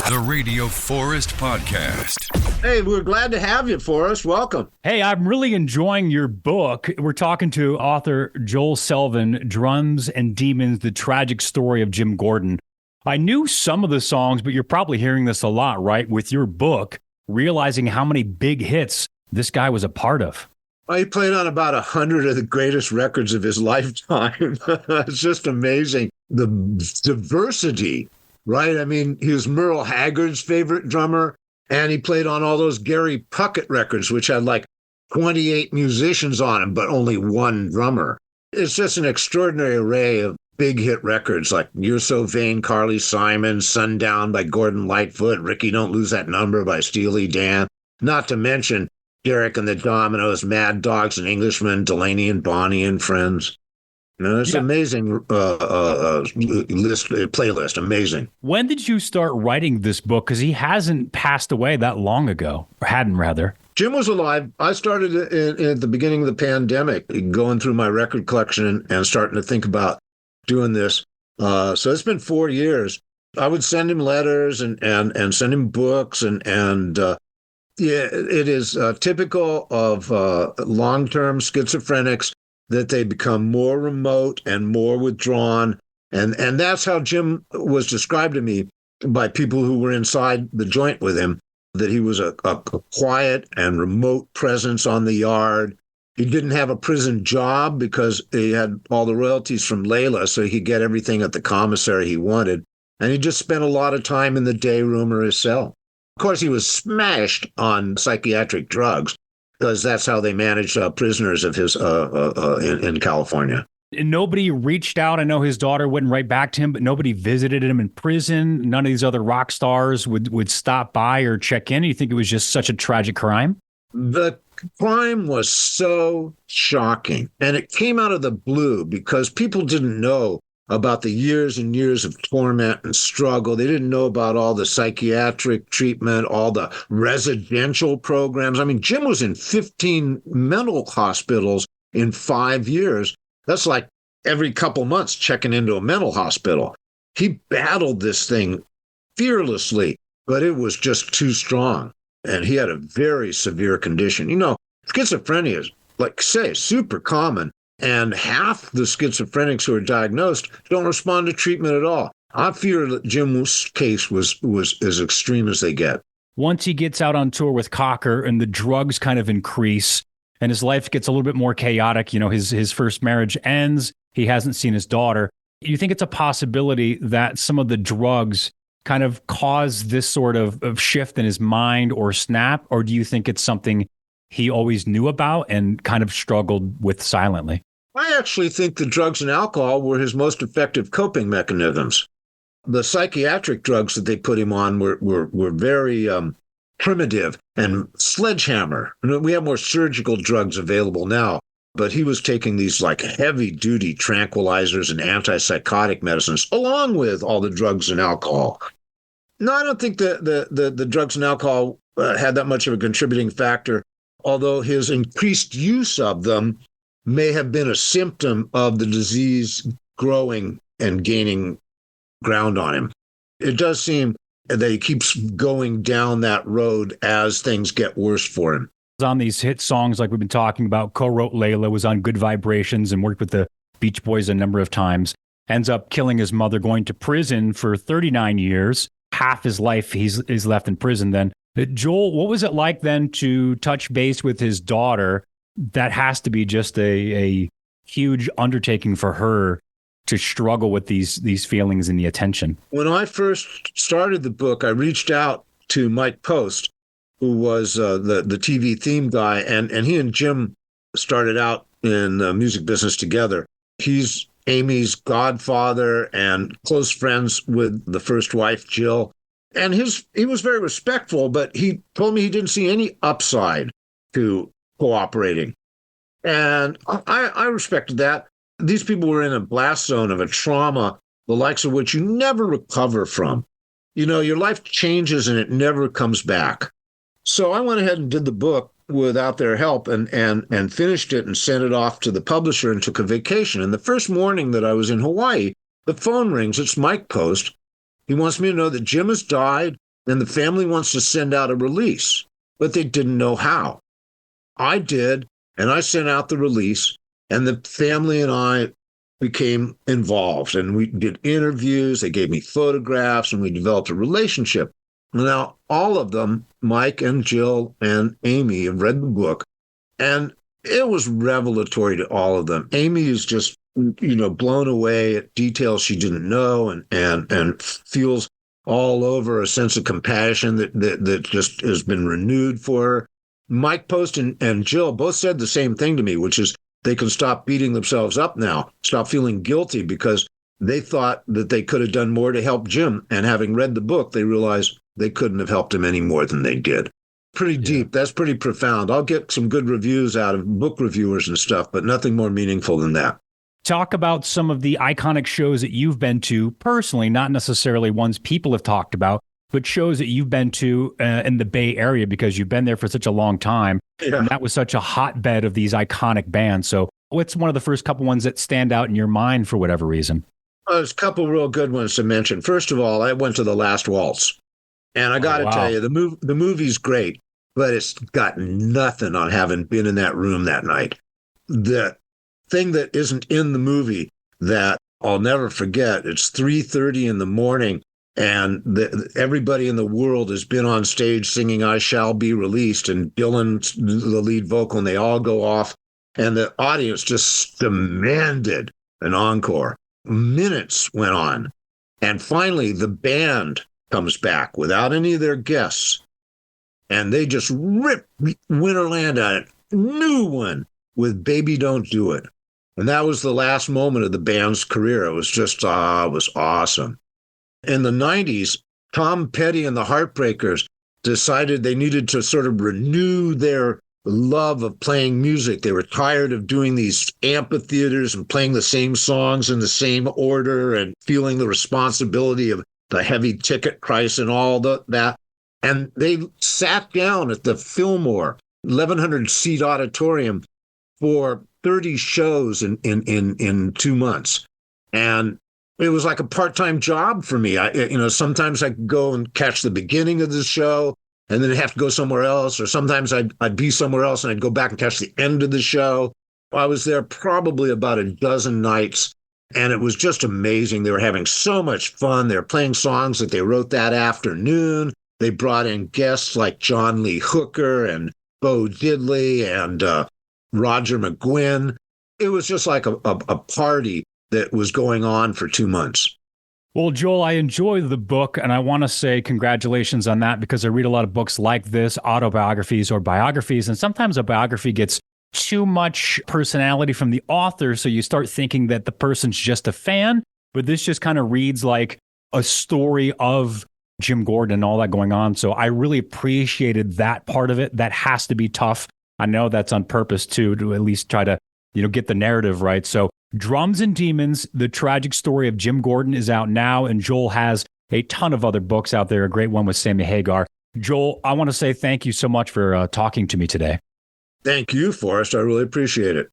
The Radio Forest Podcast. Hey, we're glad to have you, Forrest. Welcome. Hey, I'm really enjoying your book. We're talking to author Joel Selvin, Drums and Demons, The Tragic Story of Jim Gordon. I knew some of the songs, but you're probably hearing this a lot, right? With your book, realizing how many big hits this guy was a part of. Well, he played on about 100 of the greatest records of his lifetime. It's just amazing. The diversity, right? I mean, he was Merle Haggard's favorite drummer, and he played on all those Gary Puckett records, which had like 28 musicians on them, but only one drummer. It's just an extraordinary array of big hit records like You're So Vain, Carly Simon, Sundown by Gordon Lightfoot, Rikki, Don't Lose That Number by Steely Dan, not to mention Derek and the Dominos, Mad Dogs and Englishmen, Delaney and Bonnie and Friends. You know, it's an amazing playlist, amazing. When did you start writing this book? Because he hasn't passed away that long ago, or hadn't rather. Jim was alive. I started at the beginning of the pandemic, going through my record collection and starting to think about doing this. So it's been 4 years. I would send him letters and send him books and yeah, it is typical of long-term schizophrenics that they become more remote and more withdrawn. And that's how Jim was described to me by people who were inside the joint with him, that he was a quiet and remote presence on the yard. He didn't have a prison job because he had all the royalties from Layla, so he could get everything at the commissary he wanted. And he just spent a lot of time in the day room or his cell. Of course, he was smashed on psychiatric drugs because that's how they managed prisoners of his in California. And nobody reached out. I know his daughter wouldn't write back to him, but nobody visited him in prison. None of these other rock stars would stop by or check in. You think it was just such a tragic crime? The crime was so shocking, and it came out of the blue because people didn't know about the years and years of torment and struggle. They didn't know about all the psychiatric treatment, all the residential programs. I mean, Jim was in 15 mental hospitals in 5 years. That's like every couple months checking into a mental hospital. He battled this thing fearlessly, but it was just too strong. And he had a very severe condition. You know, schizophrenia is, like say, super common. And half the schizophrenics who are diagnosed don't respond to treatment at all. I fear that Jim's case was as extreme as they get. Once he gets out on tour with Cocker and the drugs kind of increase and his life gets a little bit more chaotic, you know, his first marriage ends, he hasn't seen his daughter. You think it's a possibility that some of the drugs kind of cause this sort of shift in his mind or snap? Or do you think it's something he always knew about and kind of struggled with silently? I actually think the drugs and alcohol were his most effective coping mechanisms. The psychiatric drugs that they put him on were very primitive and sledgehammer. We have more surgical drugs available now, but he was taking these like heavy-duty tranquilizers and antipsychotic medicines along with all the drugs and alcohol. No, I don't think the drugs and alcohol had that much of a contributing factor, although his increased use of them may have been a symptom of the disease growing and gaining ground on him. It does seem that he keeps going down that road as things get worse for him. On these hit songs like we've been talking about, co-wrote Layla, was on Good Vibrations and worked with the Beach Boys a number of times. Ends up killing his mother, going to prison for 39 years. Half his life he's left in prison then. Joel, what was it like then to touch base with his daughter? That has to be just a huge undertaking for her to struggle with these feelings and the attention. When I first started the book, I reached out to Mike Post, who was the TV theme guy, and he and Jim started out in the music business together. He's Amy's godfather and close friends with the first wife, Jill. And he was very respectful, but he told me he didn't see any upside to cooperating. And I respected that. These people were in a blast zone of a trauma, the likes of which you never recover from. You know, your life changes and it never comes back. So I went ahead and did the book without their help and finished it and sent it off to the publisher and took a vacation. And the first morning that I was in Hawaii, the phone rings. It's Mike Post. He wants me to know that Jim has died and the family wants to send out a release, but they didn't know how. I did, and I sent out the release, and the family and I became involved, and we did interviews. They gave me photographs, and we developed a relationship. Now, all of them, Mike and Jill and Amy, have read the book, and it was revelatory to all of them. Amy is just, blown away at details she didn't know, and feels all over a sense of compassion that just has been renewed for her. Mike Post and Jill both said the same thing to me, which is they can stop beating themselves up now, stop feeling guilty, because they thought that they could have done more to help Jim. And having read the book, they realized they couldn't have helped him any more than they did. Pretty deep. That's pretty profound. I'll get some good reviews out of book reviewers and stuff, but nothing more meaningful than that. Talk about some of the iconic shows that you've been to personally, not necessarily ones people have talked about, but shows that you've been to in the Bay Area, because you've been there for such a long time. Yeah. And that was such a hotbed of these iconic bands. So what's one of the first couple ones that stand out in your mind for whatever reason? There's a couple real good ones to mention. First of all, I went to The Last Waltz. And I got to tell you, the movie's great, but it's got nothing on having been in that room that night. The thing that isn't in the movie that I'll never forget, it's 3:30 in the morning, and everybody in the world has been on stage singing I Shall Be Released, and Dylan's the lead vocal, and they all go off, and the audience just demanded an encore. Minutes went on, and finally the band comes back without any of their guests, and they just rip Winterland at it. New one with Baby Don't Do It. And that was the last moment of the band's career. It was just, it was awesome. In the 90s, Tom Petty and the Heartbreakers decided they needed to sort of renew their love of playing music. They were tired of doing these amphitheaters and playing the same songs in the same order and feeling the responsibility of the heavy ticket price and all that. And they sat down at the Fillmore 1,100-seat auditorium for 30 shows in 2 months. And it was like a part-time job for me. Sometimes I could go and catch the beginning of the show and then have to go somewhere else. Or sometimes I'd be somewhere else and I'd go back and catch the end of the show. I was there probably about a dozen nights. And it was just amazing. They were having so much fun. They were playing songs that they wrote that afternoon. They brought in guests like John Lee Hooker and Bo Diddley and Roger McGuinn. It was just like a party that was going on for 2 months. Well, Joel, I enjoy the book, and I want to say congratulations on that, because I read a lot of books like this, autobiographies or biographies, and sometimes a biography gets too much personality from the author, so you start thinking that the person's just a fan. But this just kind of reads like a story of Jim Gordon and all that going on. So I really appreciated that part of it. That has to be tough. I know that's on purpose too, to at least try to, get the narrative right. So Drums and Demons, the tragic story of Jim Gordon, is out now, and Joel has a ton of other books out there. A great one with Sammy Hagar. Joel, I want to say thank you so much for talking to me today. Thank you, Forrest. I really appreciate it.